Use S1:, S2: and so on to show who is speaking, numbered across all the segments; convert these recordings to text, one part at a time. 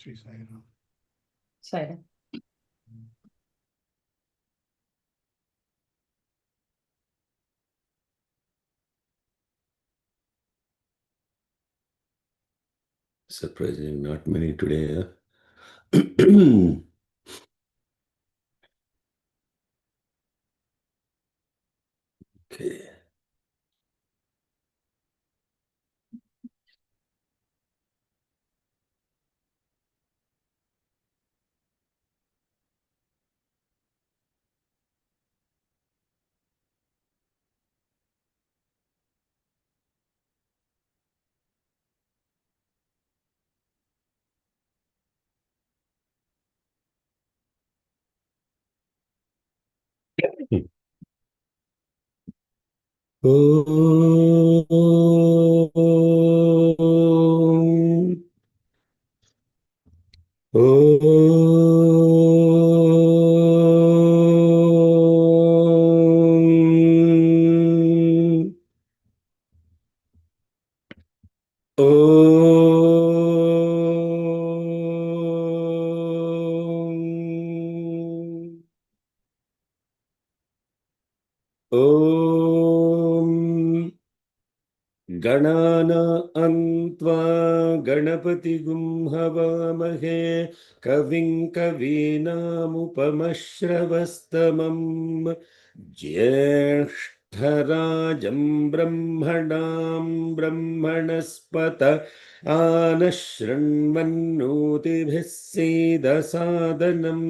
S1: Sri Sai Ram.
S2: Sai.
S3: Surprisingly, not many today. Huh? Okay. गणानान्त्वा गणपतिगुं हवामहे कविं कवीनामुपमश्रवस्तमम् ज्येष्ठराजं ब्रह्मणां ब्रह्मणस्पत आनः शृण्वन्नोतिभिः सीदसादनम्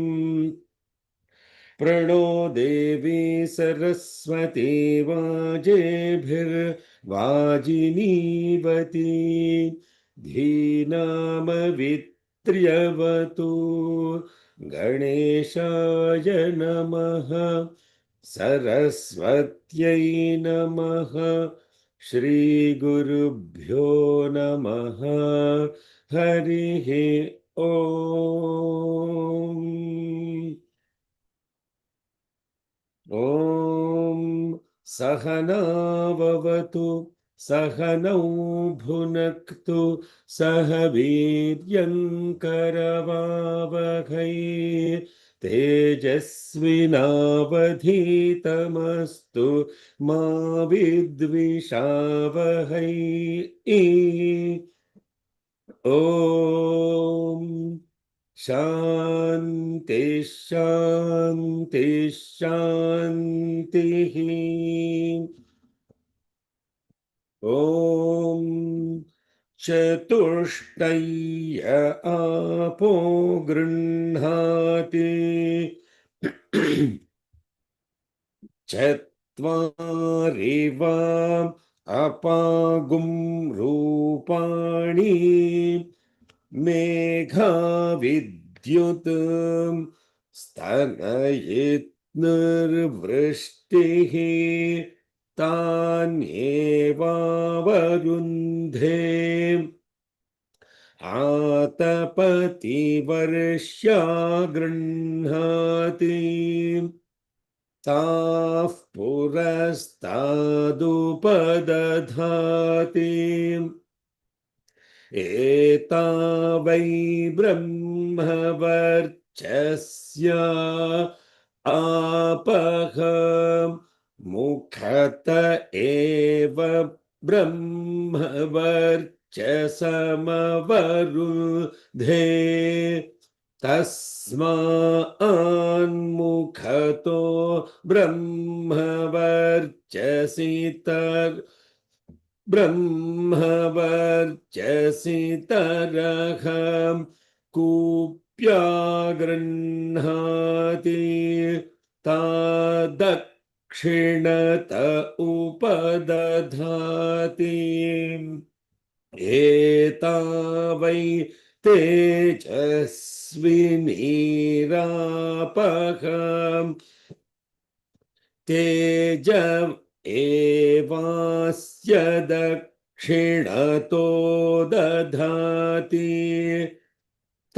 S3: प्रणो देवी सरस्वती वाजेभिर्वाजिनीवती धीनामवित्र्यवतु गणेशाय नमः सरस्वत्यै नमः श्रीगुरुभ्यो नमः हरिः ओम् ॐ सहनाववतु सहनौ भुनक्तु सह वीर्यङ्करवावहै तेजस्विनावधीतमस्तु मा विद्विषावहै ॐ शान्ति शान्ति शान्तिः ॐ चतुष्टय्य आपो गृह्णाति चत्वारि वां अपागुं रूपाणि मेघा विद्युत् स्तनयित्नुर्वृष्टिः तान्येवावरुन्धे आतपतिवर्ष्या गृह्णाति ताः पुरस्तादुपदधाति एता वै ब्रह्मवर्चस्य आपः मुखत एव ब्रह्मवर्चसमवरुधे तस्मान्मुखतो ब्रह्मवर्चसितरः कूप्या गृह्णाति तादक्षिणत उपदधाति एता वै तेजस्विनीरापः तेज एवास्य दक्षिणतो दधाति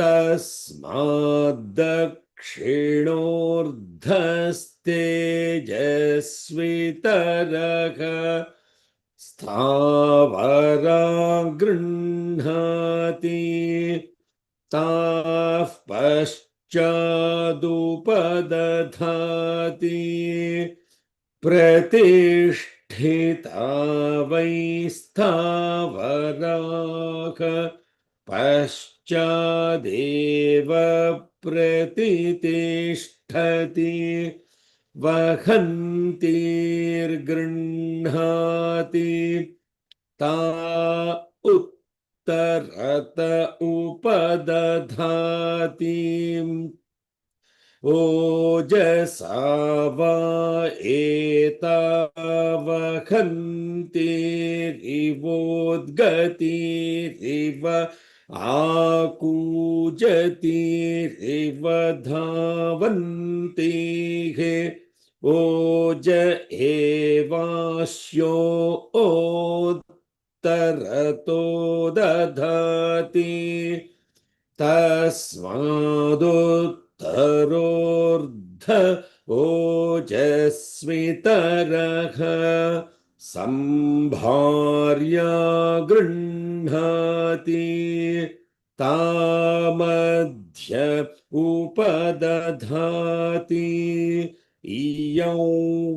S3: तस्माद्दक्षिणोर्धस्तेजस्वितरः स्थावरा गृह्णाति ताः पश्चादुपदधाति प्रतिष्ठिता वै स्थावराः पश्चादेव प्रतितिष्ठति वहन्तीर्गृह्णाति ता उत्तरत उपदधाति ओजसा वा एतावहन्तीरिवोद्गतिरिव आकूजतिरिव धावन्तिः ओज एवास्यो तरतो दधाति तस्मादुत्तरोर्ध ओजस्वितरः सम्भार्या गृह्णाति तामध्य उपदधाति इयौ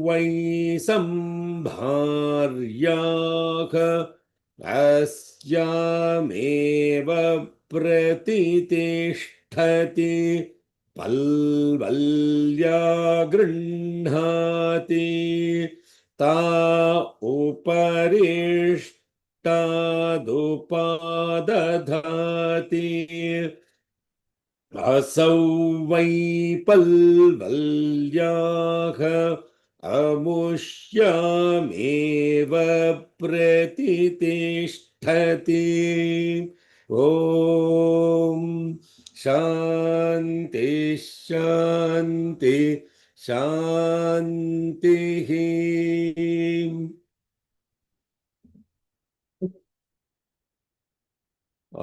S3: वै सम्भार्याः अस्यामेव प्रतितिष्ठति पल्वल्या गृह्णाति ता उपरिष्टादुपादधाति असौ वै पल्वल्याः अमुष्यामेव प्रतितिष्ठति ॐ शान्ति शान्ति शान्तिः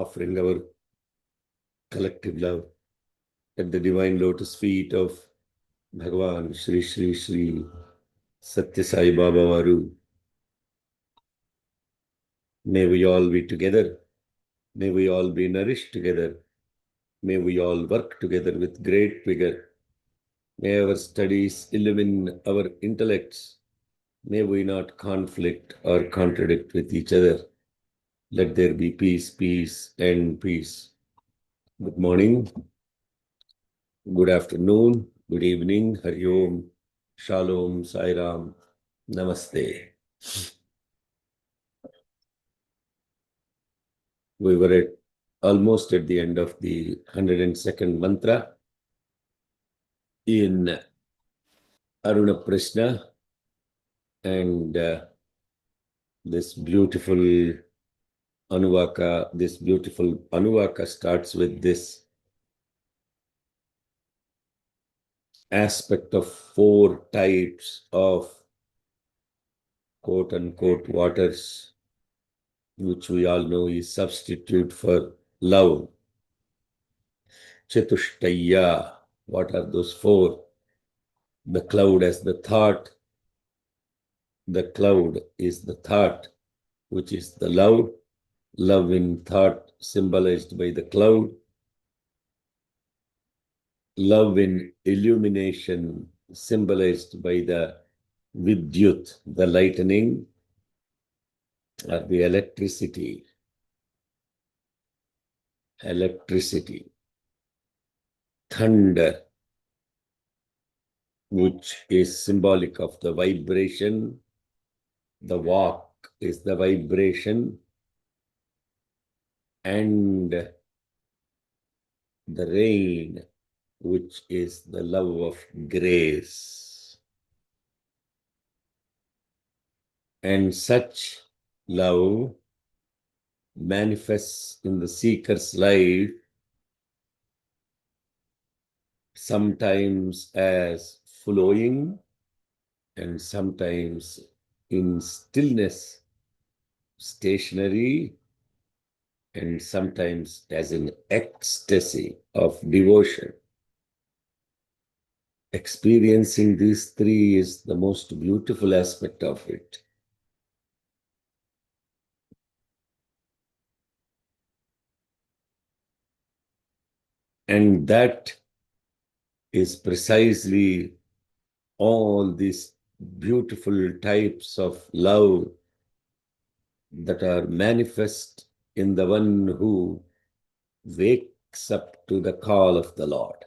S3: offering our collective love at the divine lotus feet of Bhagavan Shri Shri Shri Satya Sai Baba Varu. May we all be together. May we all be nourished together. May we all work together with great vigor. May our studies illumine our intellects. May we not conflict or contradict with each other. Let there be peace, peace, and peace. Good morning. Good afternoon. Good evening. Hari Om. Shalom. Sai Ram. Namaste. We were almost at the end of the 102nd mantra in Aruna Prashna, and this beautiful Anuvaka starts with this aspect of 4 types of quote-unquote waters, which we all know is substitute for love. Chatushtaya, what are those 4? The cloud as the thought. The cloud is the thought, which is the love. Love in thought symbolized by the cloud. Love in illumination symbolized by the Vidyut, the lightning or the electricity. Thunder, which is symbolic of the vibration. The walk is the vibration, and the rain, which is the love of grace. And such love manifests in the seeker's life sometimes as flowing and sometimes in stillness, stationary, and sometimes as an ecstasy of devotion. Experiencing these 3 is the most beautiful aspect of it. And that is precisely all these beautiful types of love that are manifest in the one who wakes up to the call of the Lord.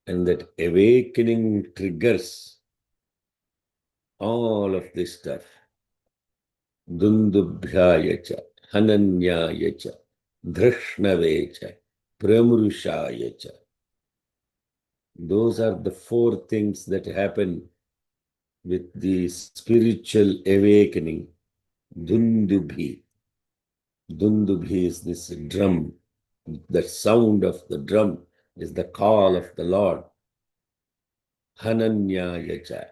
S3: And that awakening triggers all of this stuff. Dundubhyayacha, Hananyayacha, Dhrishnavecha, Pramurushayacha. Those are the four things that happen with the spiritual awakening. Dundubhi. Dundubhi is this drum. The sound of the drum is the call of the Lord. Hananyayacha.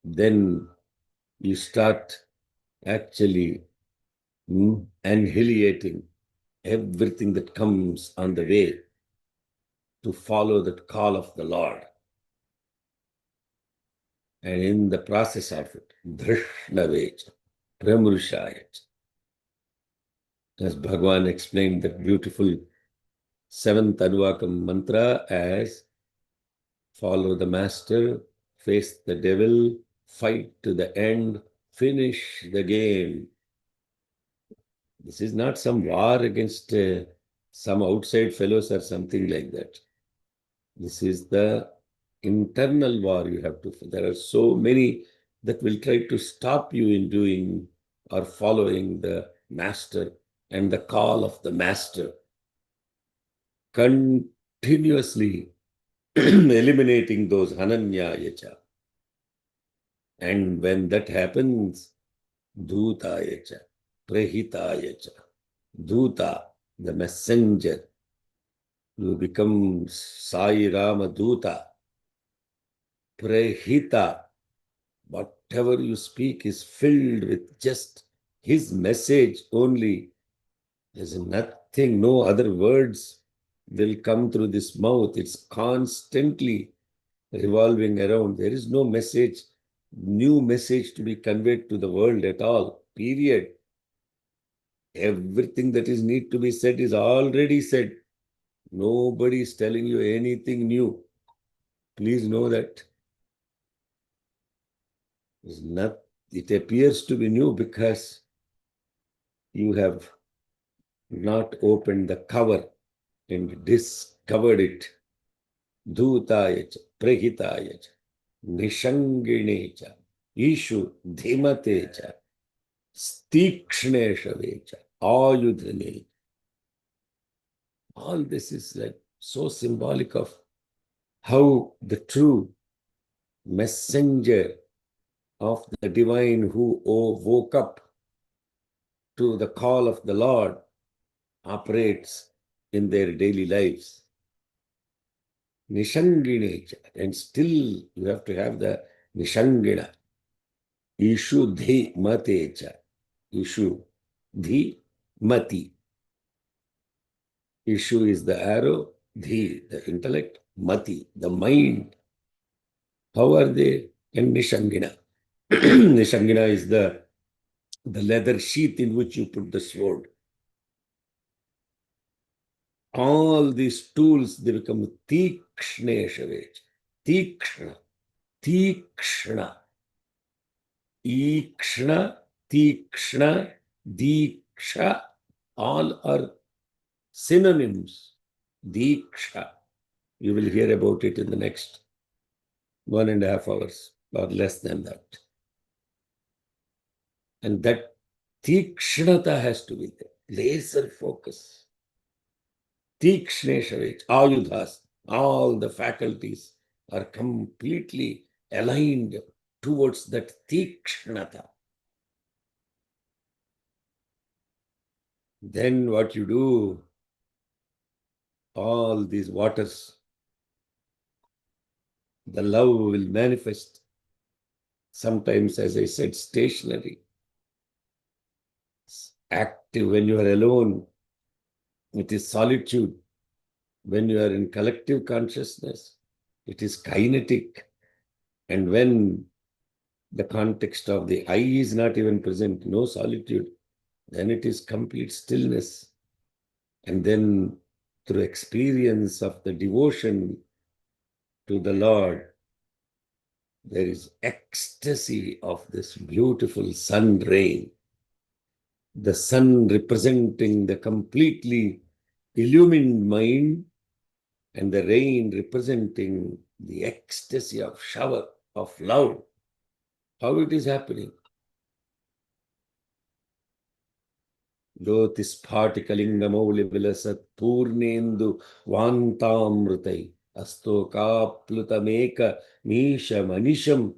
S3: Then you start actually annihilating everything that comes on the way to follow that call of the Lord. And in the process of it, Dhrishnavecha, Pramurushayacha. As Bhagavan explained that beautiful seventh Anuvakam mantra as follow the master, face the devil, fight to the end, finish the game. This is not some war against some outside fellows or something like that. This is the internal war you have to. There are so many that will try to stop you in doing or following the master and the call of the master. Continuously eliminating those Hananyayacha. And when that happens, Dhutayacha, Prahitayacha. Dhuta, the messenger. You become Sai Rama Dhuta. Prahita, whatever you speak is filled with just his message only. There's nothing, no other words will come through this mouth. It's constantly revolving around. There is no message, new message to be conveyed to the world at all, period. Everything that is need to be said is already said. Nobody is telling you anything new. Please know that. It appears to be new because you have not opened the cover and discovered it. Dhutayacha, Prahitayacha, Nishanginecha, Ishu Dhimatecha, Stikshneshavecha, Ayudhane. All this is like so symbolic of how the true messenger of the divine who woke up to the call of the Lord operates in their daily lives. Nishanginecha, and still you have to have the Nishangina. Ishu Dhi Matecha. Ishu Dhi Mati. Ishu is the arrow, Dhi, the intellect, Mati, the mind. How are they? And Nishangina. Nishangina is the leather sheath in which you put the sword. All these tools, they become Tikshneshavech. Tikshna. Tikshna. Ikshna, Tikshna, Diksha, all are synonyms. Diksha. You will hear about it in the next 1.5 hours or less than that. And that Tikshnata has to be there. Laser focus. Tikshneshavich, Ayudhas, all the faculties are completely aligned towards that Tikshnata. Then what you do, all these waters, the love will manifest. Sometimes, as I said, stationary. Active when you are alone. It is solitude. When you are in collective consciousness, it is kinetic. And when the context of the I is not even present, no solitude, then it is complete stillness. And then through experience of the devotion to the Lord, there is ecstasy of this beautiful sun rain. The sun representing the completely illumined mind, and the rain representing the ecstasy of shower of love. How it is happening? ज्योतिस्फाटिकलिङ्गमौलिविलसत् Purnendu वान्तामृतै अस्तोकाप्लुतमेक मीशमनिशम्.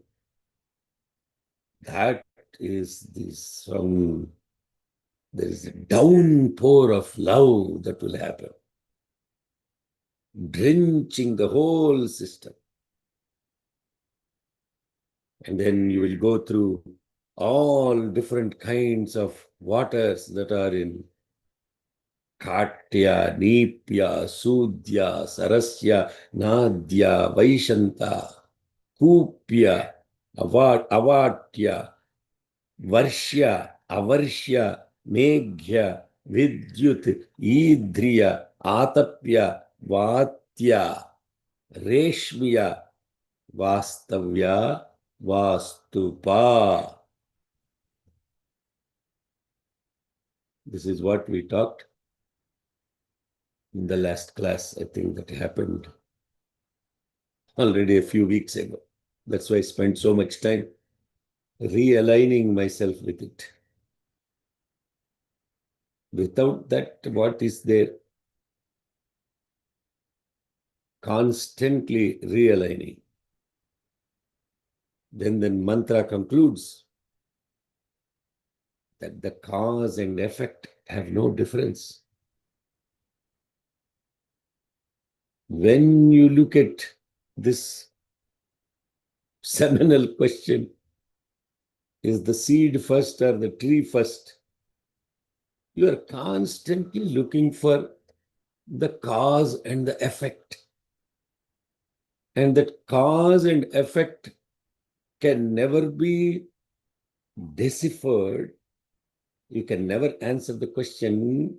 S3: That is this from, there is a downpour of love that will happen, drenching the whole system. And then you will go through all different kinds of waters that are in Katya, Nipya, Sudya, Sarasya, Nadya, Vaishanta, Kupya, Avatya, Varshya, Avarshya, Meghya, Vidyut, Idriya, Atapya, Vatya, Reshmiya, Vastavya, Vastupa. This is what we talked in the last class. I think that happened already a few weeks ago. That's why I spent so much time realigning myself with it. Without that, what is there? Constantly realigning. Then the mantra concludes that the cause and effect have no difference. When you look at this seminal question, is the seed first or the tree first? You are constantly looking for the cause and the effect. And that cause and effect can never be deciphered. You can never answer the question,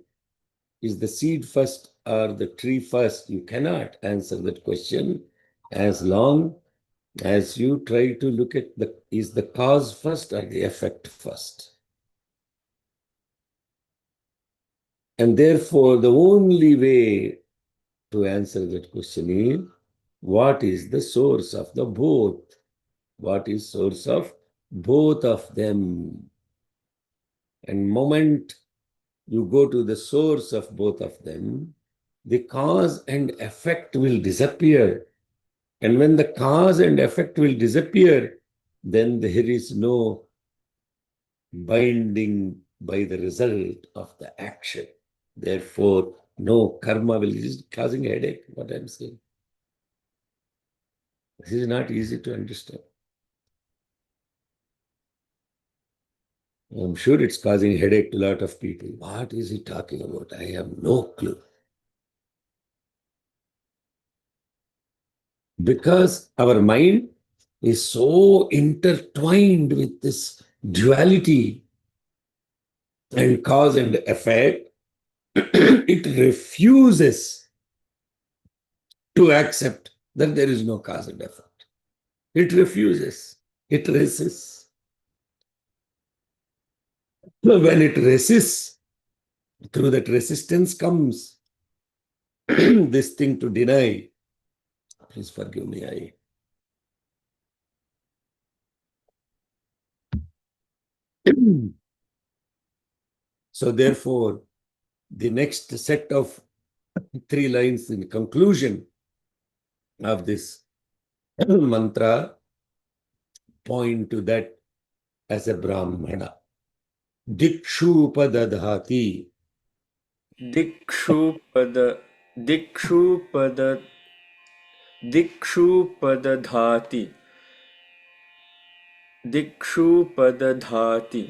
S3: is the seed first or the tree first? You cannot answer that question as long as you try to look at is the cause first or the effect first. And therefore, the only way to answer that question is, what is the source of the both? What is source of both of them? And moment you go to the source of both of them, the cause and effect will disappear. And when the cause and effect will disappear, then there is no binding by the result of the action. Therefore, no karma will be causing a headache, what I'm saying. This is not easy to understand. I'm sure it's causing headache to a lot of people. What is he talking about? I have no clue. Because our mind is so intertwined with this duality and cause and effect, it refuses to accept that there is no cause and effect. It refuses. It resists. So when it resists, through that resistance comes this thing to deny. Please forgive me. So therefore, the next set of 3 lines in conclusion of this mantra point to that as a Brahmana. Dikshupadadhati.
S1: दिक्षुपदधाति दिक्षुपदधाति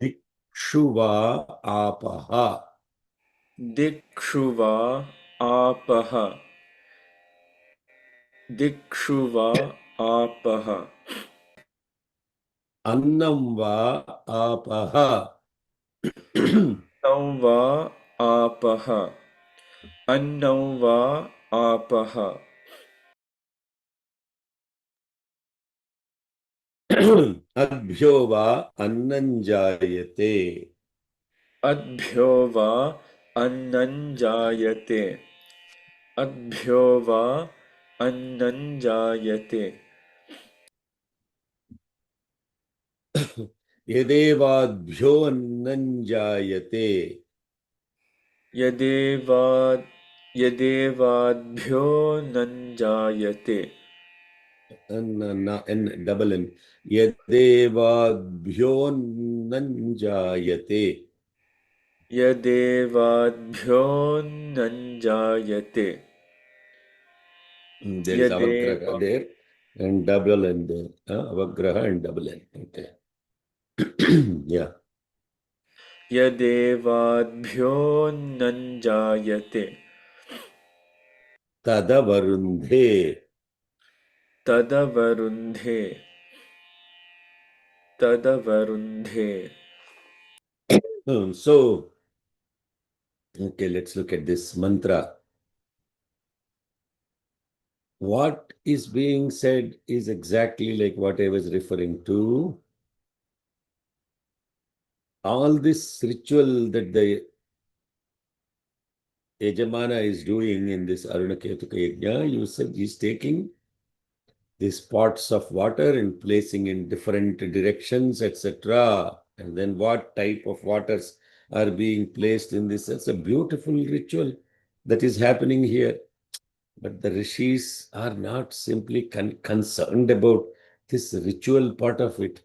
S3: Dikshuva apaha.
S1: दिक्षुवा आपः दिक्षुवा आपः
S3: Annam va apaha.
S1: अन्नं वा आपः अन्नं वा आपः
S3: अद्भ्यो वा अन्नं जायते
S1: अद्भ्यो वा अन्नं जायते अद्भ्यो वा अन्नं जायते
S3: यदेवाद्भ्यो अन्नं जायते
S1: यदेवा यदेवाद्भ्यो नन् जायते
S3: डबल एन यदेवाद्भ्योऽन्नं जायते
S1: यदेवाद्भ्यो नन् जायते
S3: there is
S1: यदेव
S3: avagraha there and double n there avagraha and double n okay yeah
S1: यदेवाद्भ्यो नन् जायते
S3: तदवरुन्धे
S1: तदवरुन्धे तदवरुन्धे
S3: so okay, let's look at this mantra. What is being said is exactly like what I was referring to. All this ritual that the Yajamana is doing in this Arunaketuka Yajna, you said he's taking these pots of water and placing in different directions, etc. And then what type of waters are being placed in this? It's a beautiful ritual that is happening here. But the rishis are not simply concerned about this ritual part of it.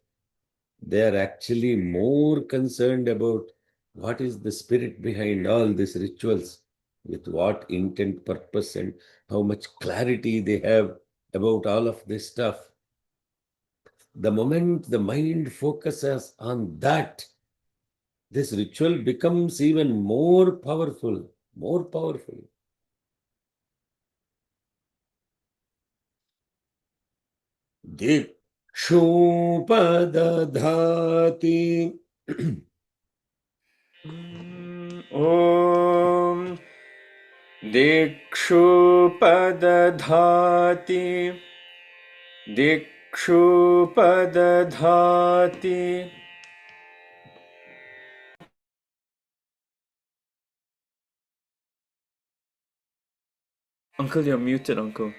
S3: They are actually more concerned about what is the spirit behind all these rituals, with what intent, purpose, and how much clarity they have about all of this stuff. The moment the mind focuses on that, this ritual becomes even more powerful, more powerful. Dikshupadadhati.
S1: Om दिक्षुपदधाति दिक्षुपदधाति Uncle, you're muted, Uncle.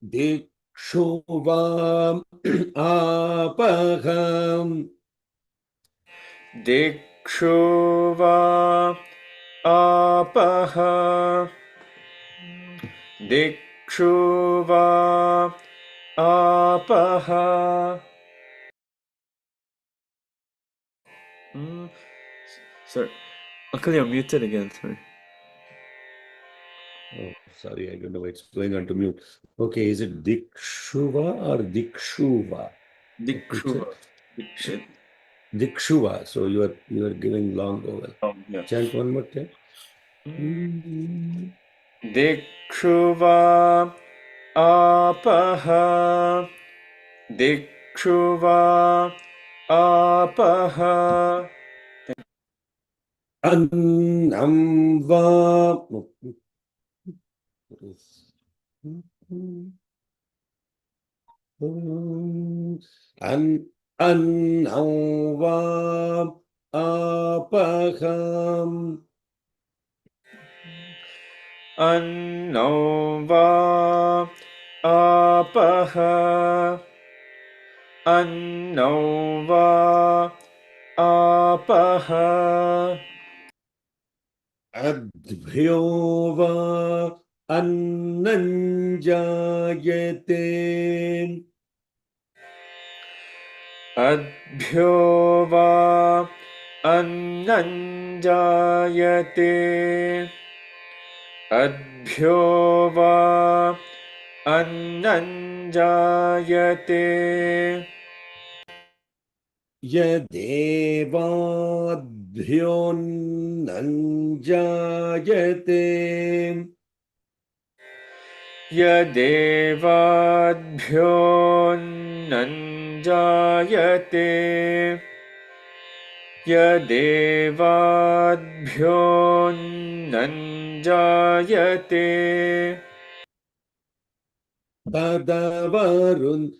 S3: Dikshuvam apaham.
S1: दिक्षुवा आपः दिक्षुवा आपः Sorry. Uncle, you're muted again, sorry.
S3: Oh, sorry, I don't know why it's going on to mute. Okay, is it Dikshuva or Dikshuva?
S1: Dikshuva.
S3: Dikshuva. So you are giving long vowel.
S1: Yeah.
S3: Chant one more time.
S1: Dikshuva आपः दिक्षुवा आपः
S3: Annam va. Annam va apaham.
S1: अन्नं वा आपः अन्नं वा आपः
S3: Adbhyo va annan jayate.
S1: अद्भ्यो वा अन्नं जायते अद्भ्यो वा अन्नं जायते
S3: यदेवाद्भ्योऽन्नं जायते
S1: यदेवाद्भ्योऽन्नं जायते यदेवाद्भ्योऽन्नञ्जायते
S3: तदवरुन्धे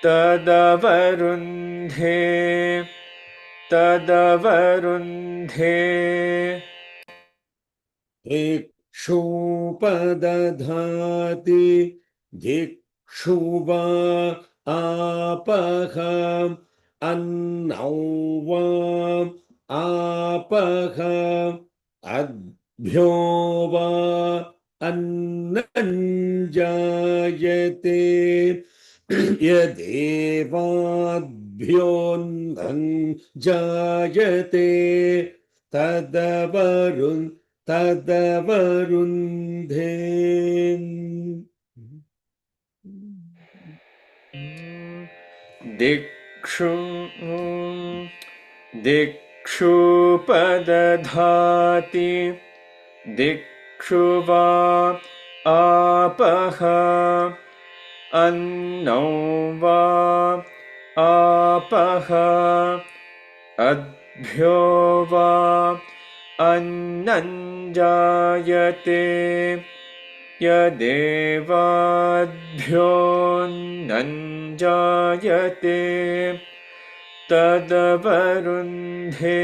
S1: तदवरुन्धे तदवरुन्धे
S3: इक्षुपदधाति दिक्षुवा आपः अन्नौ वा आपः अद्भ्यो वा अन्नञ्जायते यदेवाद्भ्योऽन्नञ्जायते तदवरुन्धे
S1: दिक्षु दिक्षुपदधाति दिक्षु वा आपः अन्नौ वा आपः अद्भ्यो वा अन्नञ्जायते यदेवाद्भ्योऽन्नञ्जायते तदवरुन्धे.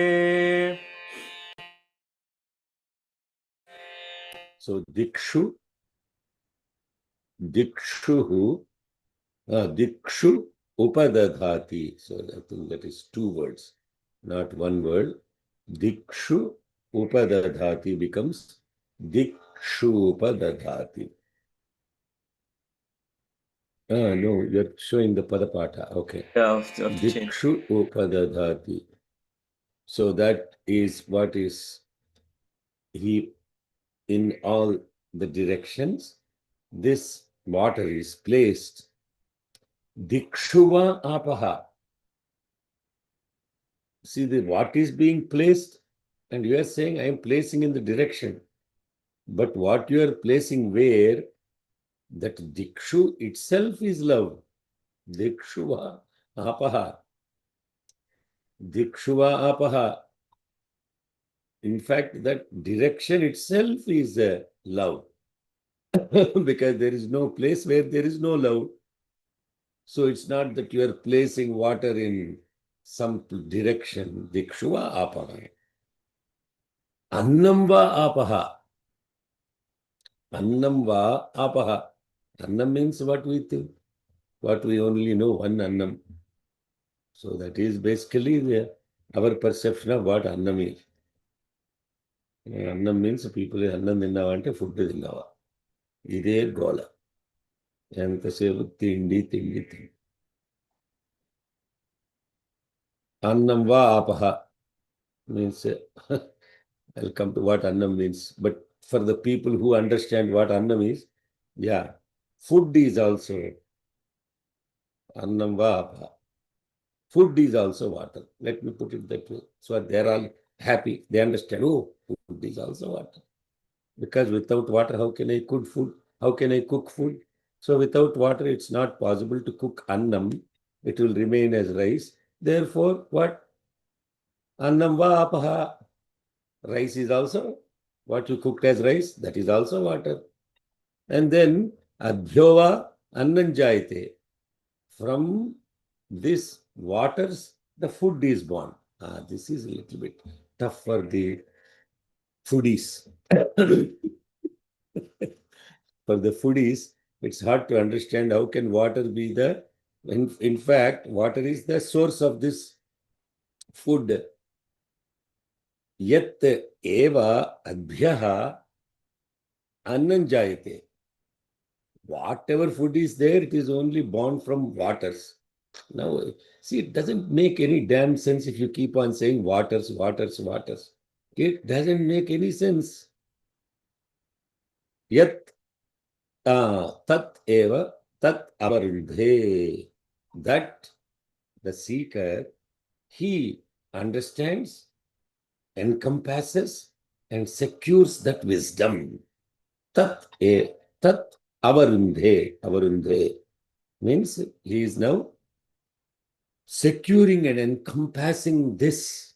S3: So dikshu upadadhati. So I think that is two words, not one word. Dikshu upadadhati becomes dikshu upadadhati. No, you're showing the padapata. Okay.
S1: Yeah,
S3: Dikshu upadadhati. So that is what is he in all the directions. This water is placed. Dikshuva apaha. See what is being placed, and you are saying I am placing in the direction. But what you are placing where, that dikshu itself is love. Dikshuva apaha. Dikshuva apaha. In fact, that direction itself is love. Because there is no place where there is no love. So it's not that you are placing water in some direction. Dikshuva apaha. Annam va apaha. Annam va apaha. Annam means what we think, what we only know, one annam. So that is basically our perception of what annam is. Annam means people annam tinnava ante food tinnava. Ide gola. Entasepu tindi. Annam va apaha means I'll come to what annam means. But for the people who understand what annam is, yeah, food is also annam va apaha. Food is also water. Let me put it that way. So they're all happy. They understand, oh, food is also water. Because without water, how can I cook food? How can I cook food? So without water, it's not possible to cook annam. It will remain as rice. Therefore, what? Annam va apaha. Rice is also what you cooked as rice. That is also water. And then adhyova annanjayate. From this waters, the food is born. This is a little bit tough for the foodies. For the foodies, it's hard to understand how can water be the, in fact, water is the source of this food. Yat eva adbhyaha annanjayate. Whatever food is there, it is only born from waters. Now, see, it doesn't make any damn sense if you keep on saying waters. It doesn't make any sense. Yat tat eva tat avarundhe. That the seeker, he understands, encompasses, and secures that wisdom. Tat avarundhe. Avarundhe means he is now securing and encompassing this,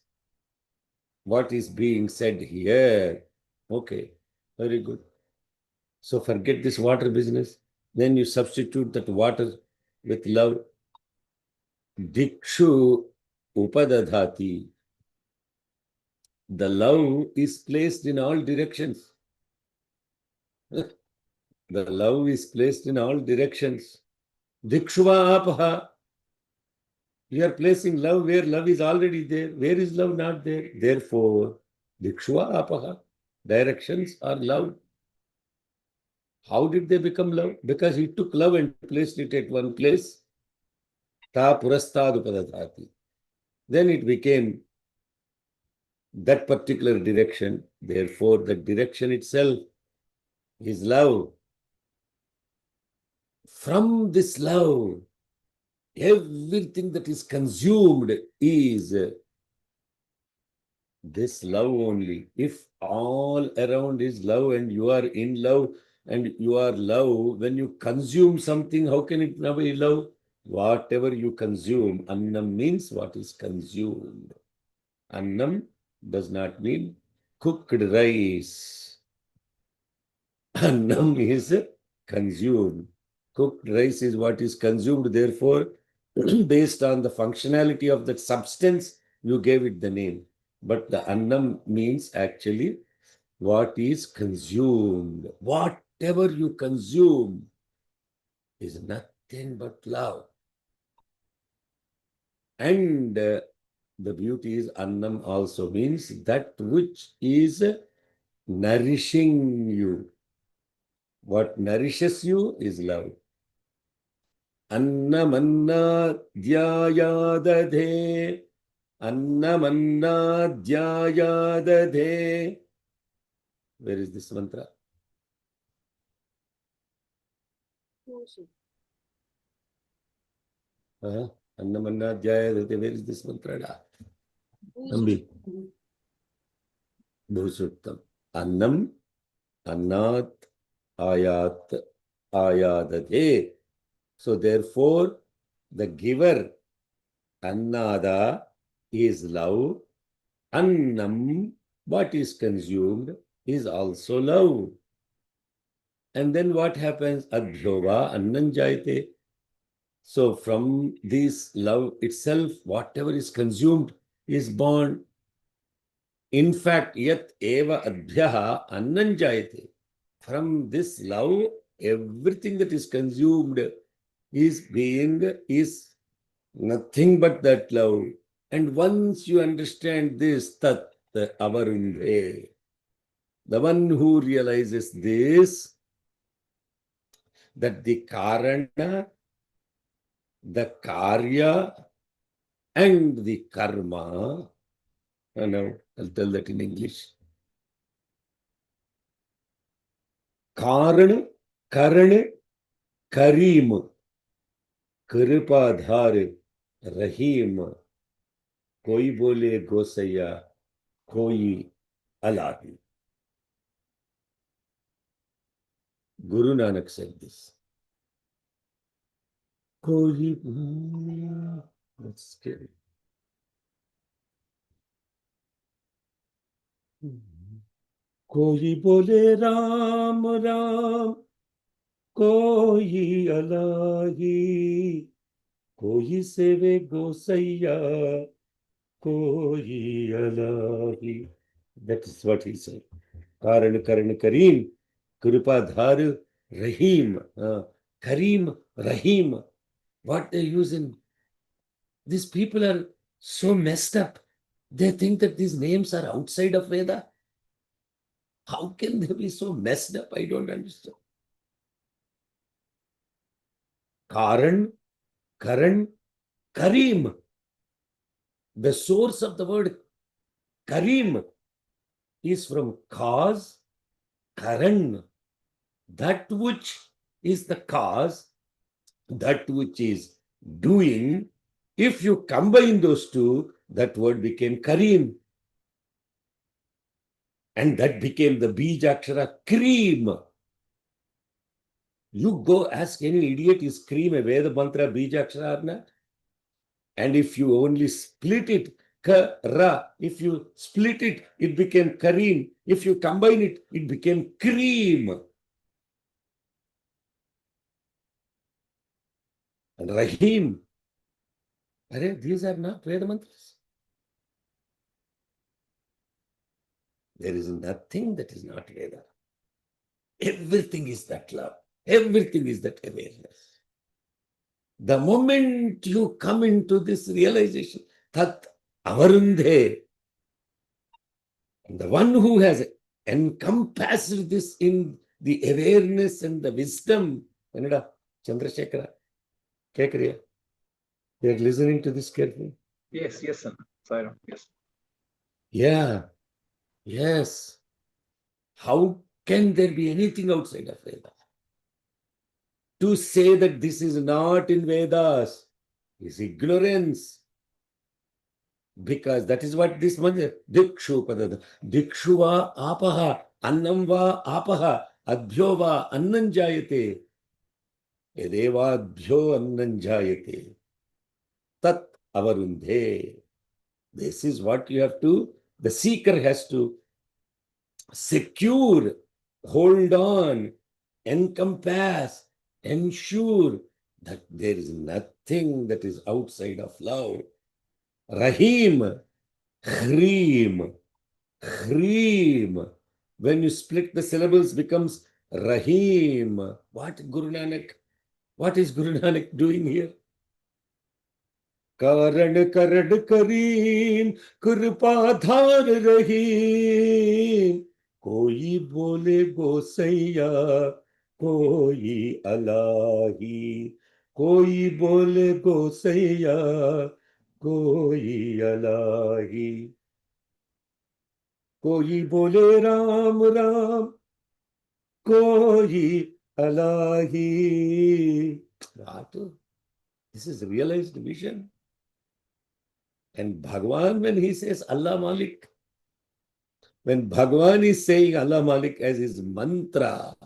S3: what is being said here. Okay, very good. So forget this water business. Then you substitute that water with love. Dikshu upadadhati. The love is placed in all directions. The love is placed in all directions. Dikshuva apaha. You are placing love where love is already there. Where is love not there? Therefore, Dikshuva apaha. Directions are love. How did they become love? Because he took love and placed it at one place. Ta purastad upadadhati. Then it became that particular direction. Therefore, the direction itself is love. From this love, everything that is consumed is this love only. If all around is love and you are in love and you are love, when you consume something, how can it not be love? Whatever you consume, annam means what is consumed. Annam does not mean cooked rice. Annam is consumed. Cooked rice is what is consumed. Therefore, based on the functionality of that substance, you gave it the name. But the annam means actually what is consumed. Whatever you consume is nothing but love. And the beauty is annam also means that which is nourishing you. What nourishes you is love. Annamannadhyayadadhe. Annamannadhyayadadhe. Where is this mantra? Annamannadhyayadadhe. Where is this mantra? Nambi. Bhusuttam. Annam, annat, ayat, ayadadhe. So therefore, the giver, annada, is love. Annam, what is consumed, is also love. And then what happens? Adhyova annam jayate. So from this love itself, whatever is consumed is born. In fact, yat eva adhyaha annam jayate. From this love, everything that is consumed is nothing but that love. And once you understand this, tat avarundhe, the one who realizes this, that the karana, the karya, and the karma, now I'll tell that in English. Karan, Karan, Kareem, Kripadhar, Rahim, koi bole Gosaya, koi Alahi. Guru Nanak said this. Koi, that's scary. Koi bole Ram, Ram, koi Alahi, koi seve Gosaya, koi Alahi. That is what he said. Karan, Karan, Kareem, Kripadhar, Rahim. Kareem, Rahim. What they use in. These people are so messed up. They think that these names are outside of Veda. How can they be so messed up? I don't understand. Karan, Karan, Kareem. The source of the word Kareem is from cause, Karan. That which is the cause, that which is doing. If you combine those two, that word became Kareem. And that became the Bijakshara cream. You go ask any idiot, is cream a Veda mantra Bijakshara or not? And if you only split it, ka-ra, if you split it, it became kareem. If you combine it, it became cream. And Rahim. These are not Veda mantras. There is nothing that is not Veda. Everything is that love. Everything is that awareness. The moment you come into this realization, Tat Avarundhe, the one who has encompassed this in the awareness and the wisdom, Kannada, Chandrasekhara, Kekriya, they are listening to this carefully.
S1: Yes, yes, sir. Sorry, yes.
S3: Yeah, yes. How can there be anything outside of Veda? To say that this is not in Vedas is ignorance. Because that is what this mantra, Dikshu Padada. Dikshu va apaha, annam va apaha, adbhyo va annan jayate, yadevadbhyo annan jayate, tat avarundhe. This is what you have to, the seeker has to secure, hold on, encompass, ensure that there is nothing that is outside of love. Rahim, Khreem, Khreem. When you split the syllables, becomes Rahim. What is Guru Nanak doing here? कारण करड करीम कृपाधार रहीम कोई बोले गोसैया कोई अलाही कोई बोले गोसैया कोई अलाही कोई बोले राम राम कोई Elahi. This is realized vision. And Bhagwan, when he says Allah Malik, when Bhagwan is saying Allah Malik as his mantra,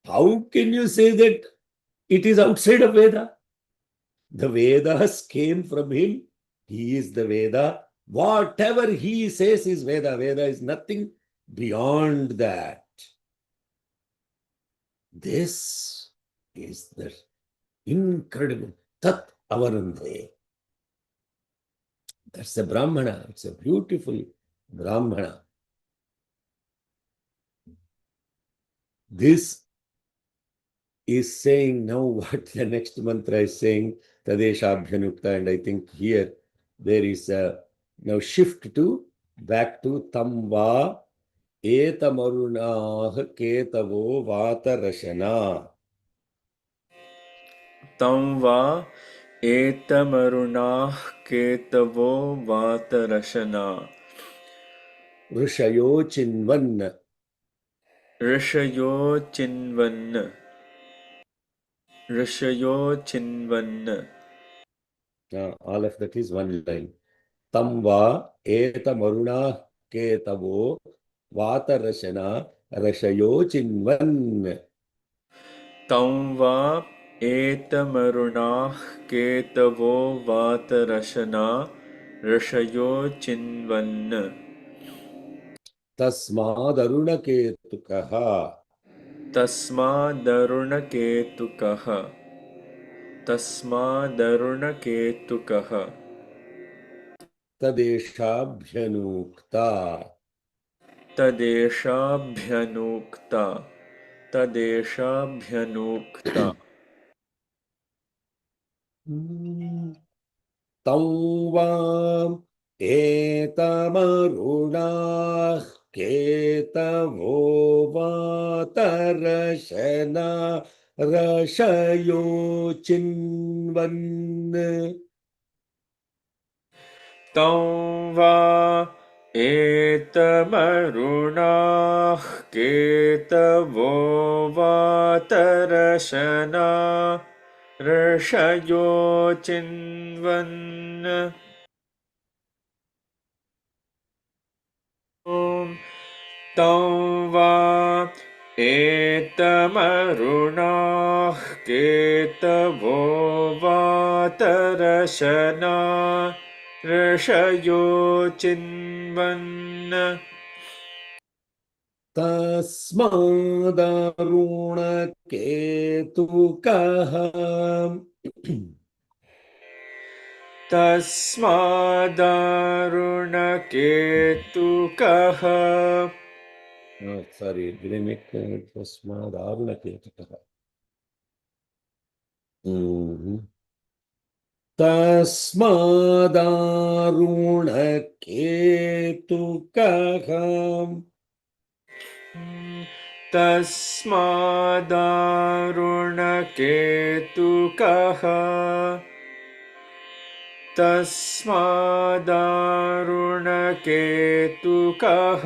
S3: how can you say that it is outside of Veda? The Vedas came from him. He is the Veda. Whatever he says is Veda. Veda is nothing beyond that. This is the incredible Tat Avarundhe. That's a Brahmana. It's a beautiful Brahmana. This is saying now what the next mantra is saying, Tadeshabhyanukta, and I think here there is a now shift to back to Tamva Etamarunah Ketavo Vatarashana.
S1: Tam va etamarunaah ketavo vatarashana.
S3: Rishayo Chinvan.
S1: Rishayo chinvan. Rishayo chinvan.
S3: All of that is one line. Tamva Etamarunah Ketavo Vatarashana Rashayo Chinvan.
S1: Tam va etamarunaah ketavo vatarashana. Rishayo chinvan.
S3: Tasmadarunaketukaha.
S1: Tasmadarunaketukah. Tasmadarunaketukah.
S3: Tadeshabhyanukta.
S1: Tadeshabhyanukta. Tadeshabhyanukta.
S3: Tamvam etamarunah ketavo vatarashana rashayo chinvan.
S1: Tam va etamarunaah ketavo vatarashana rashayo chinvan. Om Tam va एतमरुणाः केतवो वातरशना ऋषयो चिन्वन्
S3: तस्मादरुणकेतुकः
S1: तस्मादारुणकेतुकः
S3: sorry, did I make तस्मादरुणकेतुकः? तस्मादारुणकेतुकः
S1: तस्मादारुणकेतुकः तस्मादारुणकेतुकः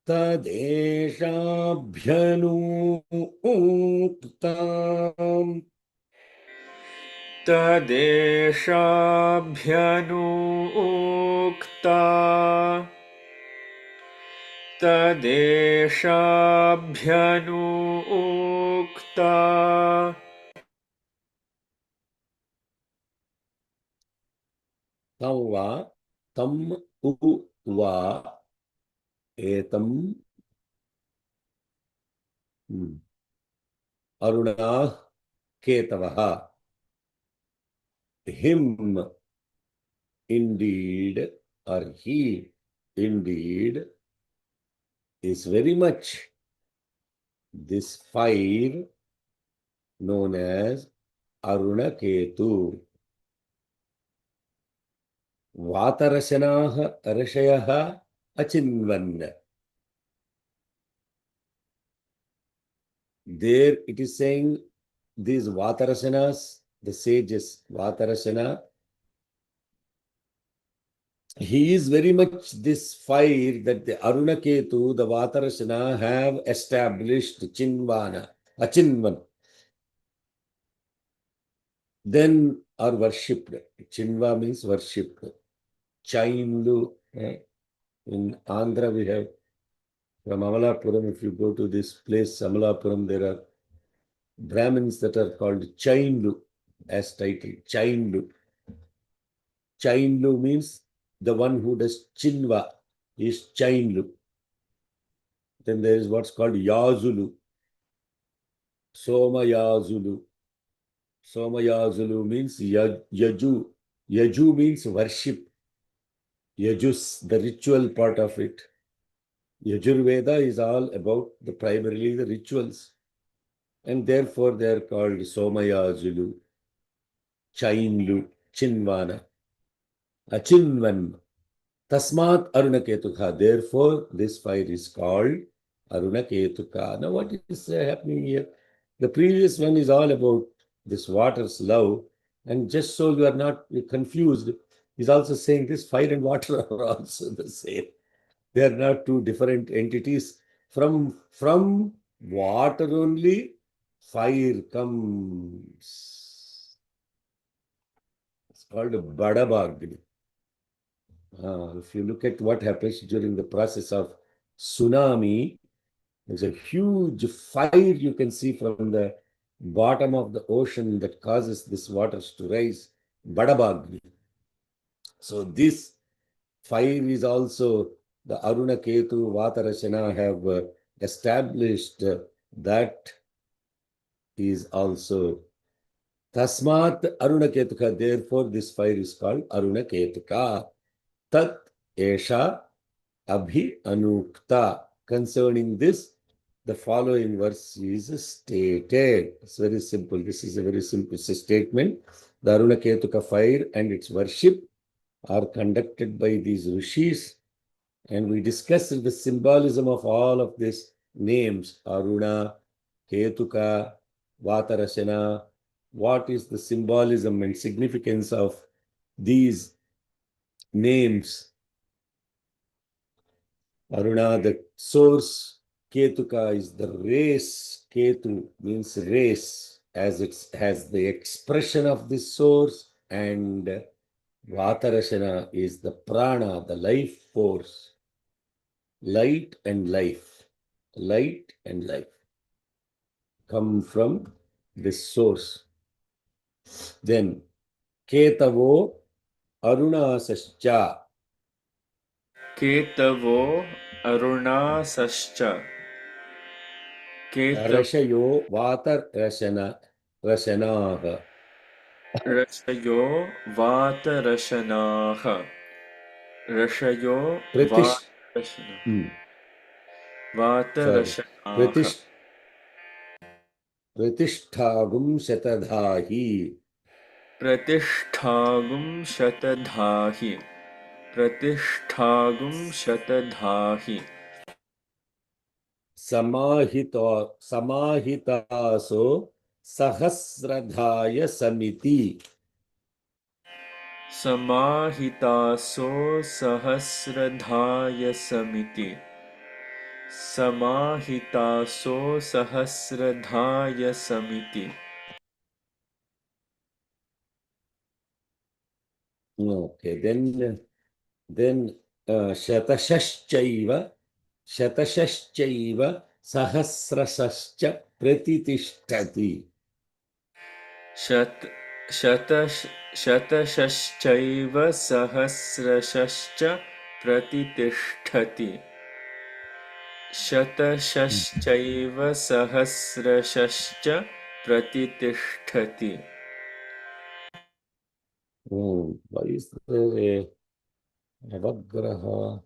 S3: तदेशाभ्यनूक्ताम्
S1: तदेशाभ्यनूक्ता तदेशाभ्यनूक्ता
S3: तं वा तम उ वा एतम अरुणाः केतवः him indeed or he indeed is very much this fire known as Aruna Ketu. Vatarasanaah Rashayah Achinvan. There it is saying these Vatarasanas, the sages, Vatarasana, he is very much this fire that the Aruna Ketu, the Vatarasana, have established Chinvana, Achinvan. Then are worshipped. Chinva means worshipped. Chainlu. In Andhra, we have from Amalapuram. If you go to this place, Amalapuram, there are Brahmins that are called Chainlu as title. Chainlu. Chainlu means the one who does Chinva is Chainlu. Then there is what's called Yazulu. Soma Yazulu. Soma Yazulu means Yaju. Yaju means worship. Yajus, the ritual part of it. Yajurveda is all about primarily the rituals. And therefore they are called Somayazulu, Chainlu, Chinvana, Achinvan, Tasmat Arunaketuka. Therefore, this fire is called Arunaketuka. Now, what is happening here? The previous one is all about this water's love. And just so you are not confused, he's also saying this fire and water are also the same. They are not two different entities. From water only, fire comes. It's called Badabagni. If you look at what happens during the process of tsunami, there's a huge fire you can see from the bottom of the ocean that causes this waters to rise. Badabagni. So this fire is also the Aruna Ketu Vatarasana have established that is also Tasmat Aruna Ketuka. Therefore, this fire is called Aruna Ketuka. Tat Esha Abhi Anukta. Concerning this, the following verse is stated. It's very simple. This is a very simple statement. The Aruna Ketuka fire and its worship are conducted by these rishis, and we discussed the symbolism of all of these names: Aruna, Ketuka, Vatarasana. What is the symbolism and significance of these names? Aruna, the source. Ketuka is the race. Ketu means race, as it has the expression of this source, and Vatarashana is the prana, the life force. Light and life. Light and life come from this source. Then Ketavo Arunasascha.
S1: Ketavo Arunasascha. Ketav
S3: Rashayo Vatarashana Rashanaha.
S1: Rashayo Vatarashanaha. Rashayo
S3: Pratish
S1: Vatarashana.
S3: sorry.
S1: Vatarashanaha.
S3: Pratishtagum Shatadhahi.
S1: Pratishtagum Shatadhahi. Pratishtagum Shatadhahi.
S3: Samahitaso Sahasradhaya Samiti.
S1: Samahitaso Sahasradhaya Samiti. Samahitaso Sahasradhaya Samiti.
S3: Okay, then Shatashashchaiva Sahasrasascha Pratitishthati.
S1: Shat Shatashashchaiva Sahasrashascha Pratitishthati. Shatashashchaiva Sahasrashascha Pratitishthati.
S3: Why is there a Avagraha?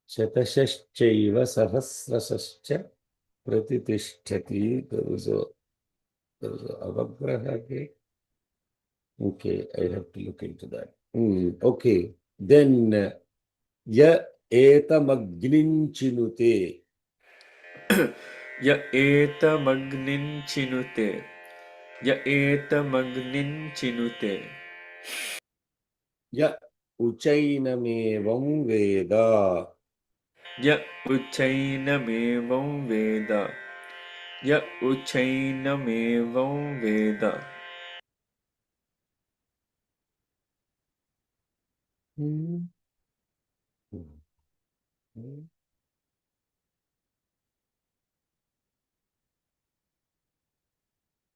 S3: Shatashashchaiva Sahasrasascha Pratitishthati. There is a Avagraha. Okay, I have to look into that. Okay, then Ya etamagninchinute.
S1: Ya etamagnin chinute. Ya etamagnin chinute.
S3: Ya uchainamevam veda.
S1: Ya uchainamevam veda. Ya uchainamevam veda.
S3: Hmm. Hmm.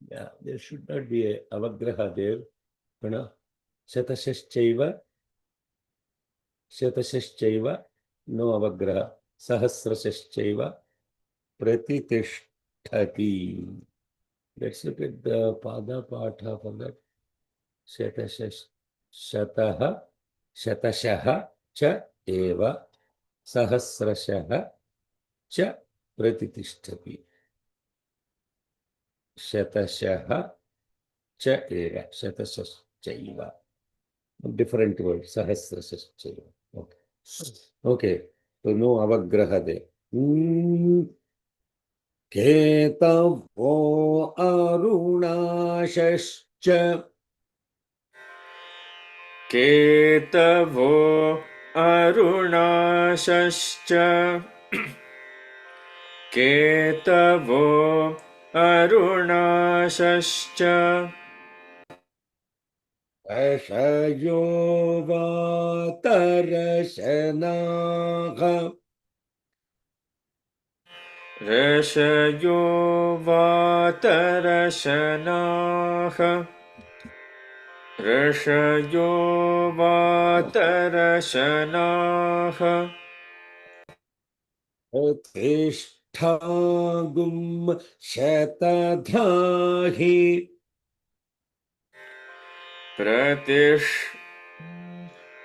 S3: Yeah, there should not be a avagraha there. You know, Shatashashchaiva, Shatashashchaiva, no avagraha. Sahasrashashchaiva, Pratitishthati. Let's look at the Pada Patha for that. Shatashash, Shataha, Shatashaha, Cha eva, Sahasrashaha, Cha Pratitishthati. Shatashaha, Cha eva, Shatashaschaiva. Different word, Sahasrashaschaiva. Okay. Okay. So no avagraha there. Ketavo arunashascha.
S1: Ketavo arunashascha. Ketavo arunashascha.
S3: Ashayo vatarashanaha.
S1: Rashayo vatarashanaha. Rashayo vatarashanaha.
S3: Pratishtagum shatadhahi.
S1: Pratishtha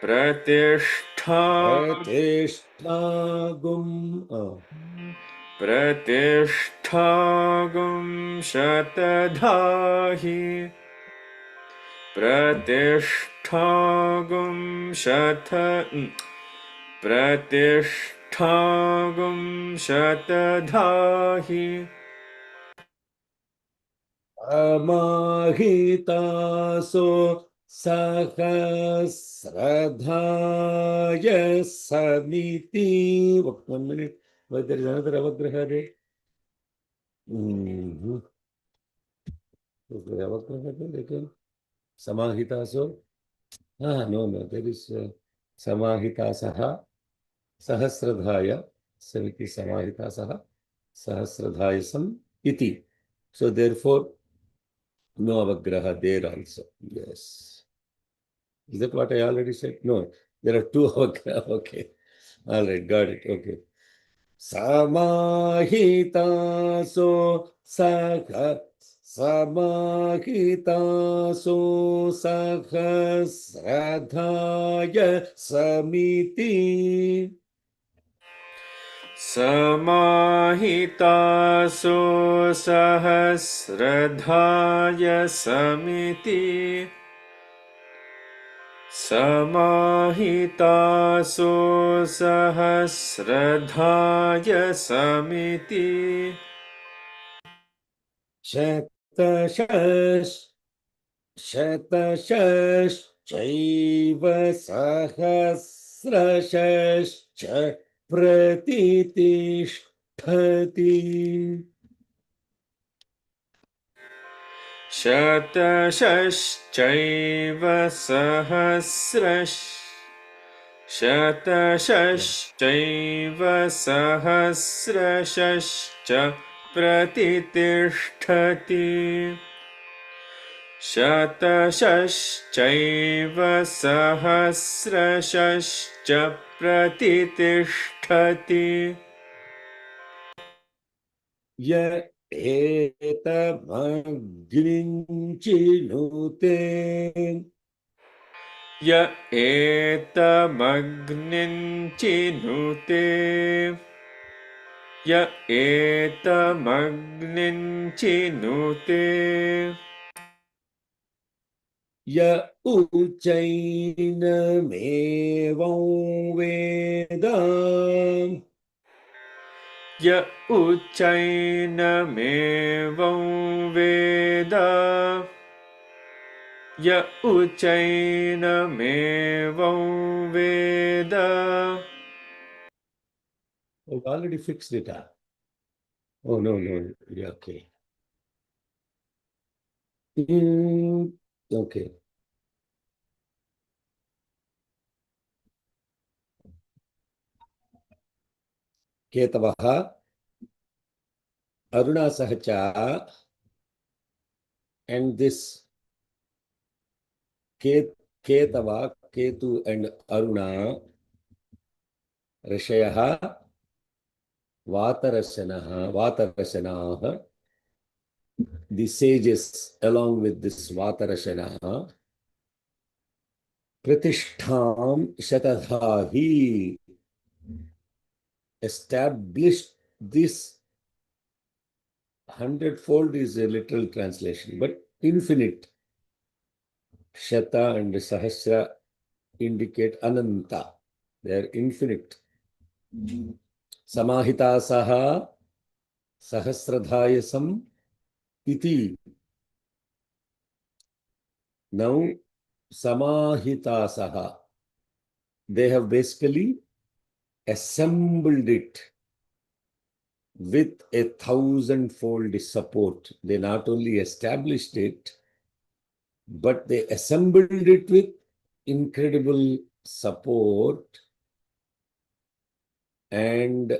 S3: Pratishtagum.
S1: Pratishtagum Shatadhahi. Pratishtagum Pratishtagum Shatadhahi.
S3: Amahitaso Sahasradhaya Samiti. One minute. But there is another avagraha there. Is there avagraha there again? Samahitaso No, there is Samahita Saha Sahasradhaya Samiti Samahita Saha Sahasradhayasam Iti. So therefore, no avagraha there also. Yes. Is that what I already said? No, there are two avagraha. Okay. All right, got it. Okay. Samahitaso Sakha Samahitaso Sahasradhaya Samiti.
S1: Samahitaso sahasradhaya samiti. Samahitaso sahasradhaya samiti.
S3: Shatashash Chaiva Sahasrashascha Pratitishthati.
S1: Shatashashchaiva Shatashashchaiva sahasrashascha pratitishthati. Shatashashchaiva sahasrashascha pratitishthati.
S3: Ya etamagnincinute.
S1: Ya etamagnincinute. Ya etamagnincinute.
S3: Ya uchainamevam vedam.
S1: Ya uchainamevam veda. Ya uchainamevam veda.
S3: Oh, we already fixed it. Oh, no. Yeah, okay. Okay. Ketavaha Aruna Sahacha, and this Ketava, Ketu and Aruna, Rishayaha, Vatarashanaha, the sages along with this Vatarashanaha, Pratishtham Shatadhahi, established this 100-fold is a literal translation, but infinite. Shata and Sahasra indicate Ananta. They are infinite. Samahita Saha Sahasradhayasam Iti. Now, Samahita Saha, they have basically assembled it with a 1,000-fold support. They not only established it, but they assembled it with incredible support. And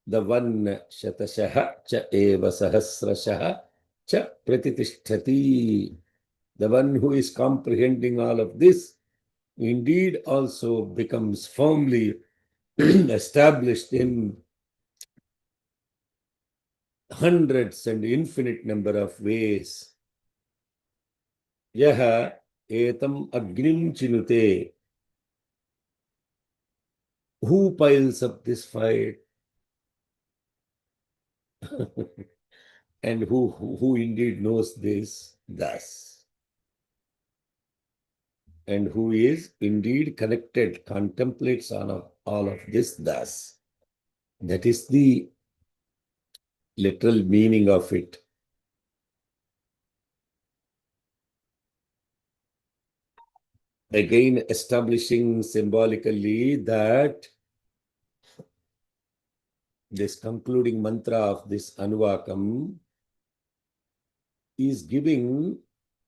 S3: the one Shatashaha cha eva sahasrashaha cha pratitishthati, the one who is comprehending all of this, indeed also becomes firmly established in hundreds and infinite number of ways. Yaha etam agnim chinute. Who piles up this fire? And who indeed knows this thus? And who is indeed connected, contemplates all of this thus. That is the literal meaning of it. Again, establishing symbolically that this concluding mantra of this Anuvakam is giving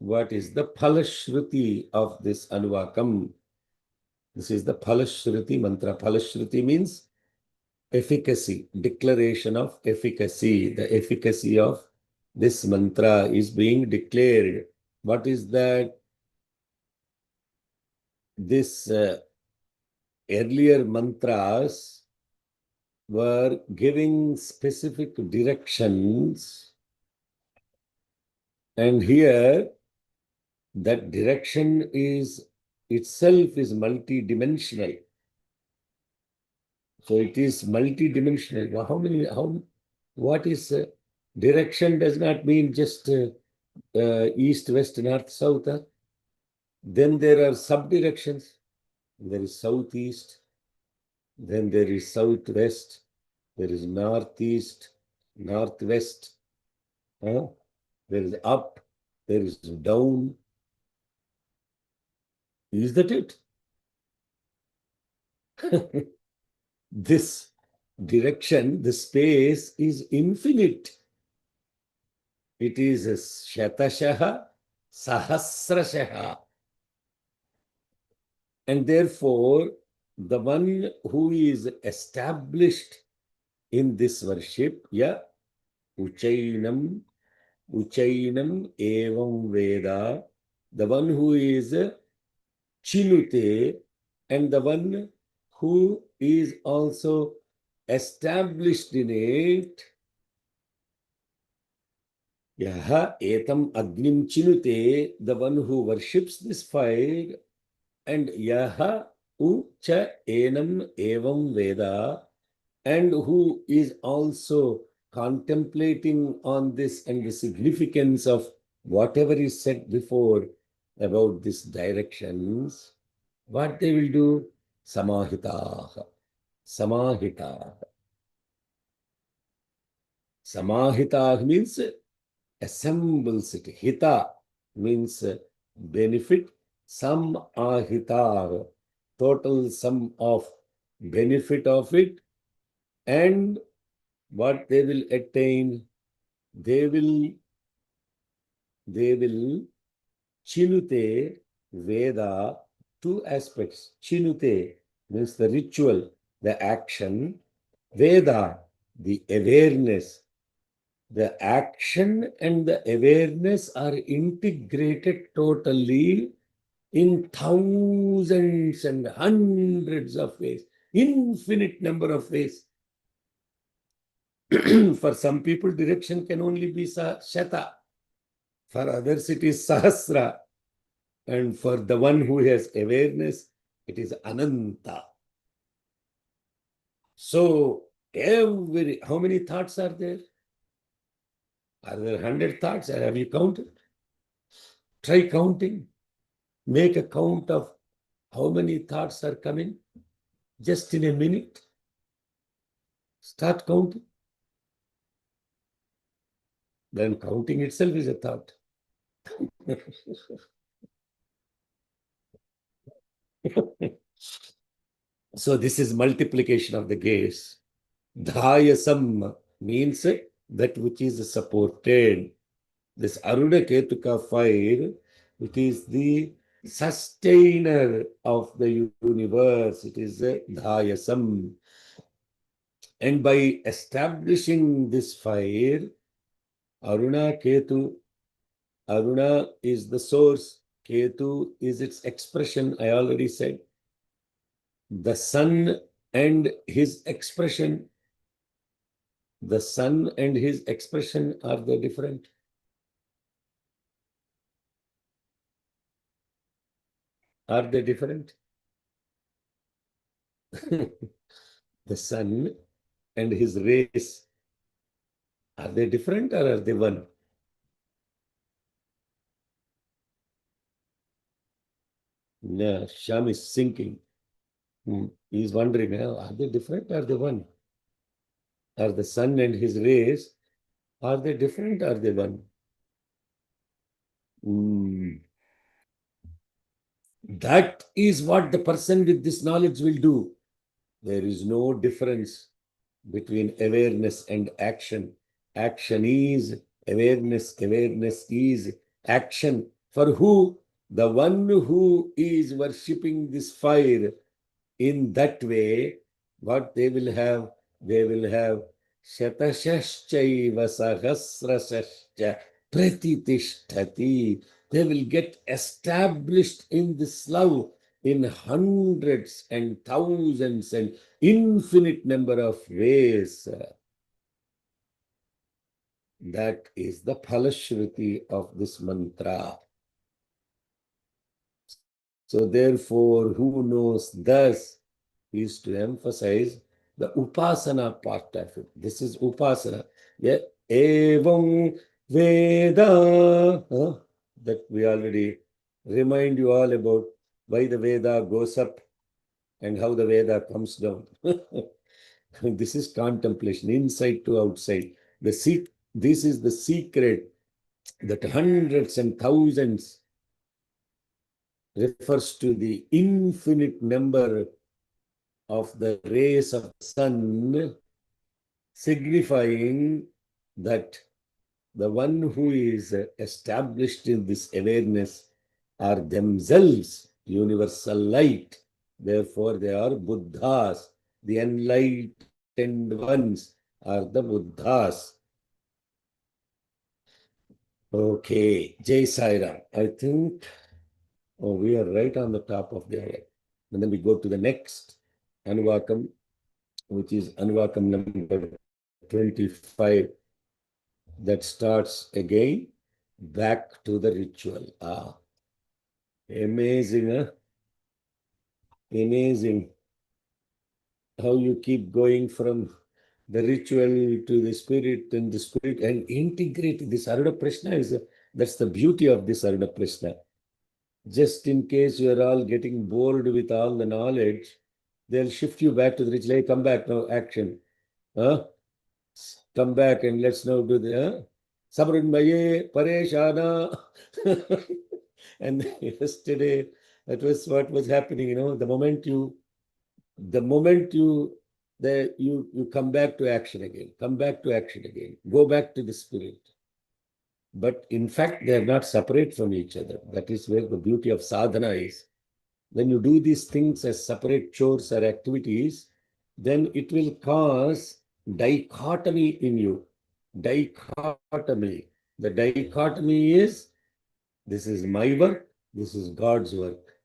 S3: what is the Phalashruti of this Anuvakam? This is the Phalashruti mantra. Phalashruti means efficacy, declaration of efficacy. The efficacy of this mantra is being declared. What is that? This earlier mantras were giving specific directions, and here that direction is itself is multidimensional. So it is multidimensional. What is direction does not mean just east, west, north, south. Then there are sub-directions. There is southeast, then there is southwest, there is northeast, northwest, there is up, there is down. Is that it? This direction, the space is infinite. It is shatashaha, sahasrashaha. And therefore, the one who is established in this worship, Uchainam evam Veda, the one who is Chinute, and the one who is also established in it, Yaha etam agnim Chinute, the one who worships this fire, and Yaha ucha enam evam Veda, and who is also contemplating on this and the significance of whatever is said before about these directions, what they will do? Samahitaha. Samahitaha. Samahitaha means assembles it. Hita means benefit. Samahitaha, total sum of benefit of it. And what they will attain, they will Chinute Veda, two aspects. Chinute means the ritual, the action. Veda, the awareness. The action and the awareness are integrated totally in thousands and hundreds of ways, infinite number of ways. For some people, direction can only be Shata. For others, it is Sahasra. And for the one who has awareness, it is Ananta. So, how many thoughts are there? Are there 100 thoughts? Or have you counted? Try counting. Make a count of how many thoughts are coming just in a minute. Start counting. Then counting itself is a thought. So this is multiplication of the gaze. Dhayasam means that which is supported. This Aruna Ketuka fire, it is the sustainer of the universe. It is Dhayasam. And by establishing this fire, Aruna is the source. Ketu is its expression, I already said. The sun and his expression. The sun and his expression, are they different? Are they different? The sun and his rays, are they different or are they one? No, Sham is sinking. He is wondering, are they different or are they one? Are the sun and his rays, are they different or are they one? That is what the person with this knowledge will do. There is no difference between awareness and action. Action is awareness, awareness is action. For who? The one who is worshipping this fire in that way, what they will have? They will have Shatashashchaiva Sahasrashascha Pratitishthati. They will get established in this love in hundreds and thousands and infinite number of ways. That is the Phalashruti of this mantra. So therefore, who knows thus is to emphasize the upasana part of it. This is upasana. Yeah. Evam Veda. That we already remind you all about why the Veda goes up and how the Veda comes down. This is contemplation, inside to outside. This is the secret that hundreds and thousands refers to the infinite number of the rays of the sun, signifying that the one who is established in this awareness are themselves universal light. Therefore, they are Buddhas. The enlightened ones are the Buddhas. Okay, Jai Sai Ram. I think we are right on the top of the hour. And then we go to the next Anuvakam, which is Anuvakam number 25. That starts again back to the ritual. Amazing, huh? Amazing how you keep going from the ritual to the spirit and the spirit and integrate this Aruna Prashna. That's the beauty of this Aruna Prashna. Just in case you are all getting bored with all the knowledge, they'll shift you back to the ritual. Hey, come back now, action. Come back and let's now do the Samrunmaye Pareshana. And yesterday, that was what was happening, the moment you come back to action again, go back to the spirit. But in fact, they are not separate from each other. That is where the beauty of sadhana is. When you do these things as separate chores or activities, then it will cause dichotomy in you. Dichotomy. The dichotomy is, this is my work, this is God's work.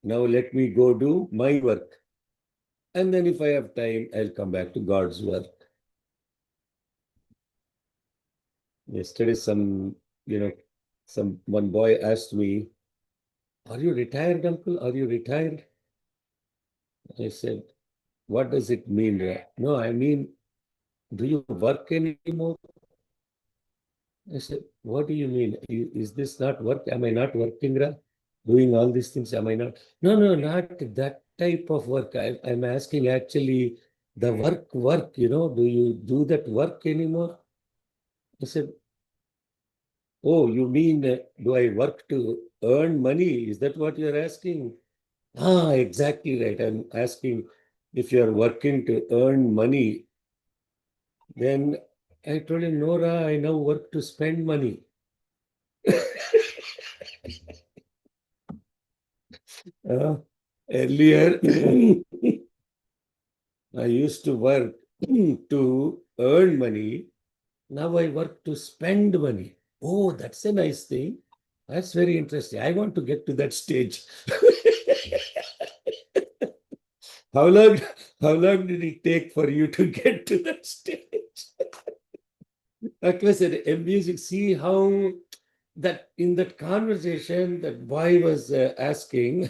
S3: Now let me go do my work. And then if I have time, I'll come back to God's work. Yesterday, one boy asked me, "Are you retired, uncle? Are you retired?" I said, "What does it mean?" No, I mean, do you work anymore? I said, "What do you mean? Is this not work? Am I not working, doing all these things? Am I not?" No, not that type of work. I'm asking actually the work, do you do that work anymore? I said, "Oh, you mean, do I work to earn money? Is that what you're asking?" Exactly right. I'm asking if you're working to earn money. Then I told him, "Nora, I now work to spend money." Earlier, I used to work to earn money. Now I work to spend money. Oh, that's a nice thing. That's very interesting. I want to get to that stage. How long did it take for you to get to that stage? That was amusing. See how that in that conversation that boy was asking,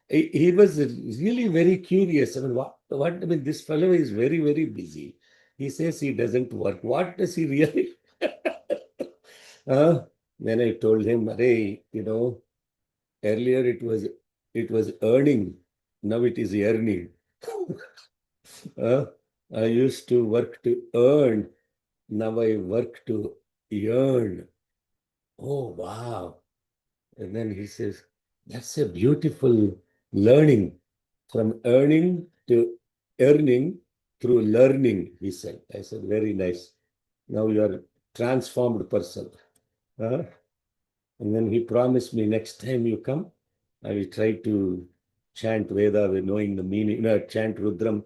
S3: he was really very curious. I mean, this fellow is very, very busy. He says he doesn't work. What does he really? Then I told him, "Hey, earlier it was earning, now it is earning." I used to work to earn, now I work to earn. Oh, wow. And then he says, "That's a beautiful learning, from earning to earning through learning," he said. I said, "Very nice. Now you are a transformed person." And then he promised me, next time you come, I will try to chant Veda with knowing the meaning, chant Rudram,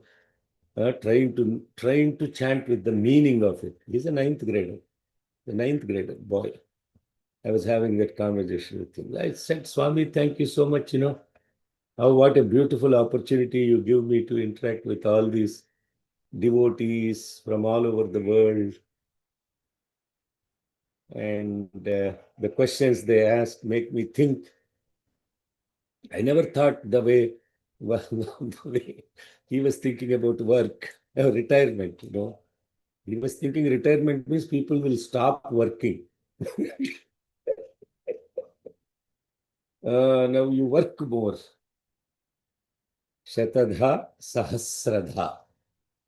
S3: trying to chant with the meaning of it. He's a ninth grader, boy. I was having that conversation with him. I said, Swami, thank you so much. What a beautiful opportunity you give me to interact with all these devotees from all over the world. And the questions they ask make me think. I never thought the way he was thinking about work, retirement. He was thinking retirement means people will stop working. Now you work more. Shatadha sahasradha.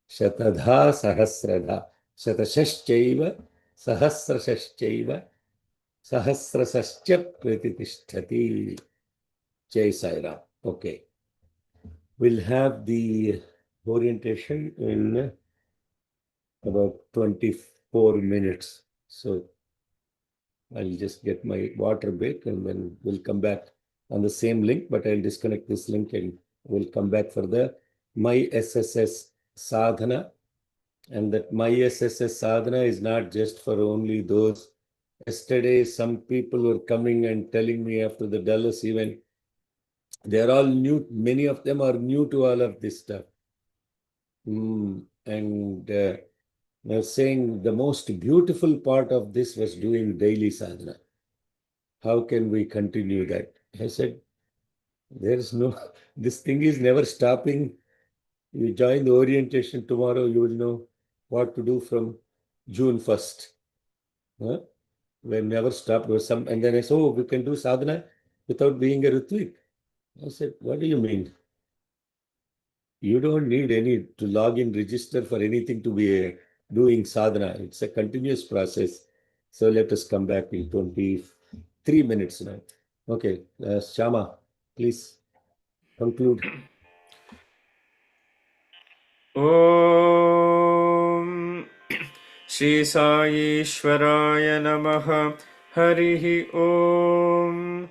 S3: Shatadha sahasradha. Shatashashchaiva sahasrashashchaiva sahasrasascha pratitishthati. Jai Sai Ram. Okay. We'll have the orientation in about 24 minutes. So I'll just get my water break and then we'll come back on the same link, but I'll disconnect this link and we'll come back for the My SSS Sadhana. And that My SSS Sadhana is not just for only those. Yesterday, some people were coming and telling me after the Dallas event, they're all new. Many of them are new to all of this stuff. And they're saying the most beautiful part of this was doing daily sadhana. How can we continue that? I said, this thing is never stopping. You join the orientation tomorrow, you will know what to do from June 1st. Huh? We'll never stop. And then I said, we can do sadhana without being a Ritvik. I said, what do you mean? You don't need to log in, register for anything to be doing sadhana. It's a continuous process. So let us come back in 23 minutes now. Okay, Shama, please conclude.
S1: Om Shri Sai Ishwaraya Namaha Harihi Om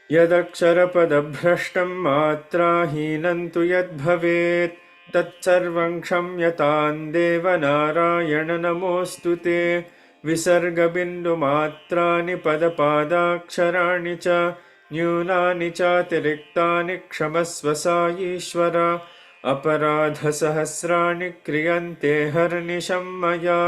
S1: Yadaksharapadabrashtam matrahinantu yadbhavet tatsarvam kshamyatam deva narayana namostute visargabindu matrani padapadaksharaणि च न्यूनानि चातिरिक्तानि क्षमस्व साईश्वर अपराधसहस्राणि क्रियन्ते हर्निशं मया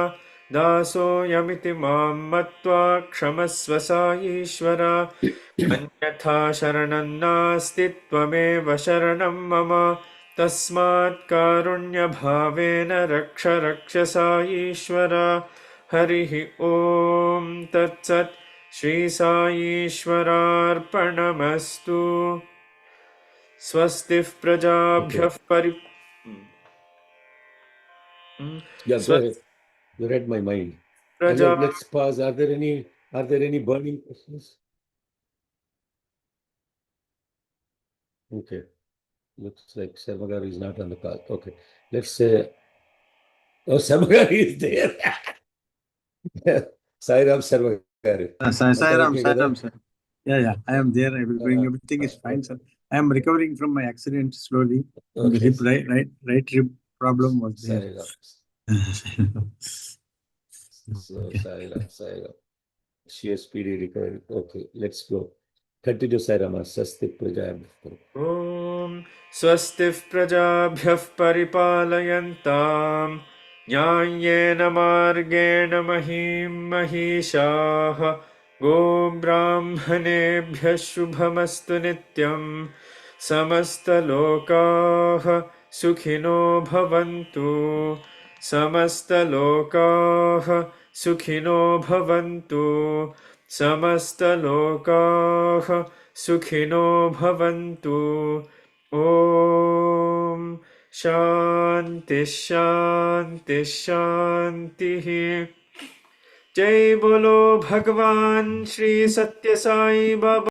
S1: दासोऽयमिति मां मत्वा क्षमस्व साईश्वर अन्यथा शरणं नास्ति त्वमेव शरणं मम तस्मात् कारुण्यभावेन रक्ष रक्ष साईश्वर हरिः ॐ तत्सत् Shri साईश्वरार्पणमस्तु स्वस्तिः प्रजाभ्यः
S3: Yeah, go ahead. You read my mind. Let's pause. Are there any burning questions? Okay. Looks like Sarvagar is not on the call. Okay. Let's say, Sarvagar is there. Sai Ram Sarvagar.
S2: Sai Ram, sir. Yeah, I am there. I will bring everything is fine, sir. I am recovering from my accident slowly. Okay. The hip, right hip problem was there.
S3: So, Sai Ram. She has speedy recovery. Okay, let's go. Continue, Sai Ram. Swastik Prajabhyah.
S1: Om Swastif Prajabhyah Paripalayantam Nyayena Margena Mahim Mahishaha Go Brahmanebhyah Shubhamastu Nityam Samasta Lokaha Sukhino Bhavantu Samasta Lokaha Sukhino Bhavantu Samasta Lokaha Sukhino Bhavantu. Om Shanti Shanti Shanti. Jai Bolo Bhagwan Shri Satya Sai Baba.